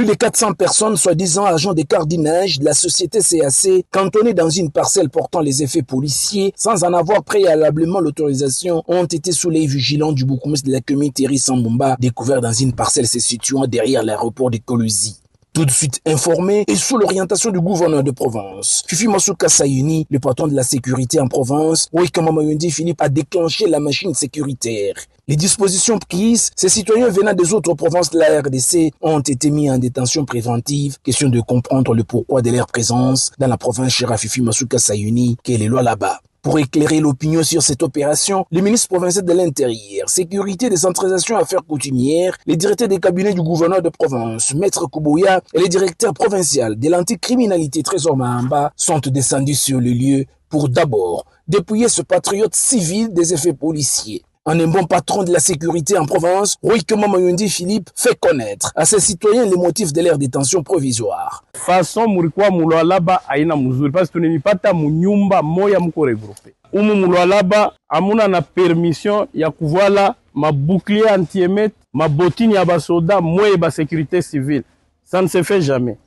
Plus de 400 personnes, soi-disant agents de cardinage de la société CAC, cantonnées dans une parcelle portant les effets policiers, sans en avoir préalablement l'autorisation, ont été sous l'œil vigilant du bourgmestre de la commune Thierry Sambumba, découvert dans une parcelle se situant derrière l'aéroport de Coluzi. Tout de suite informé et sous l'orientation du gouverneur de Provence, Fifi Masuka Sayuni, le patron de la sécurité en Provence, Wikama Mayundi Philippe a déclenché la machine sécuritaire. Les dispositions prises, ces citoyens venant des autres provinces de la RDC ont été mis en détention préventive. Question de comprendre le pourquoi de leur présence dans la province chez Fifi Masuka Sayuni, qui est les lois là-bas. Pour éclairer l'opinion sur cette opération, le ministre provincial de l'Intérieur, Sécurité, Décentralisation, Affaires coutumières, les directeurs des cabinets du gouverneur de province, Maître Kouboya, et les directeurs provinciaux de l'anticriminalité Trésor Mahamba sont descendus sur le lieu pour d'abord dépouiller ce patriote civil des effets policiers. Un bon patron de la sécurité en province, Wikama Mayundi Philippe, fait connaître à ses citoyens les motifs de leur détention provisoire. Façon mulikuwa mulwalaba aina mzuri parce que tunimipata munyumba moya mko regroupe. Umu mulwalaba amuna na permission ya kuvala mabouclier anti-émet, mabotini ya basoda moye ba sécurité civile. Ça ne se fait jamais.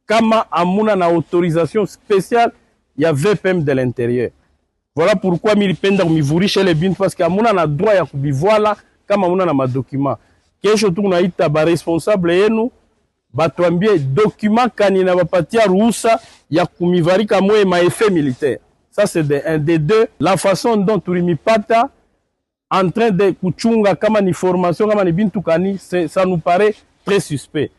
Kama amuna na autorisation spéciale ya VPM de l'intérieur. Voilà pourquoi milipenda kumivurisha ile bintu parce que amuna na droit ya kubivoila kama amuna na madokima. Kesho tunaita ba responsable yenu batuambie document kanina bapatia ruhusa ya kumivarika moye ma effet militaire. Ça c'est un des deux. La façon dont tulimipata en train de kuchunga kama ni formation kama ni bintu kani, ça nous paraît très suspect.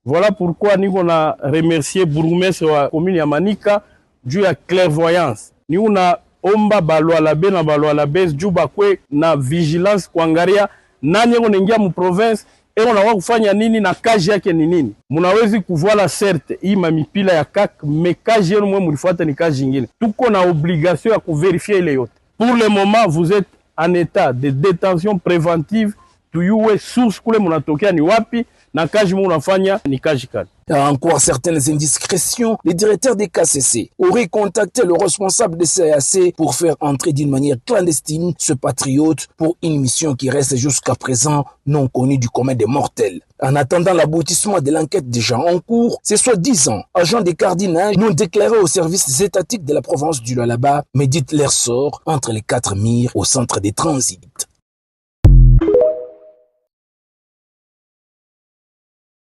Voilà pourquoi nous on a remercié bourgmestre wa commune ya Manika juu ya clairvoyance. Nous on a omba balwalabe na balwalabe juu bakwe na vigilance kuangalia nani ngengia mu province eko na kufanya nini na kazi yake ni nini. Munawezi kuvoila certes hii mamipila ya kak me kazi yenu mwe mulifuata ni kazi nyingine. Tuko na obligation ya kuverifier ile yote. Pour le moment vous êtes en état de détention préventive tuyue source kule munatokea ni wapi na kazi munafanya ni kazi kani. Encore certaines indiscrétions, les directeurs des KCC auraient contacté le responsable des CAC pour faire entrer d'une manière clandestine ce patriote pour une mission qui reste jusqu'à présent non connue du commun des mortels. En attendant l'aboutissement de l'enquête déjà en cours, ces soi-disant agents des cardinage n'ont déclaré aux services étatiques de la province du Lualaba, méditent leur sort entre les quatre murs au centre des transits.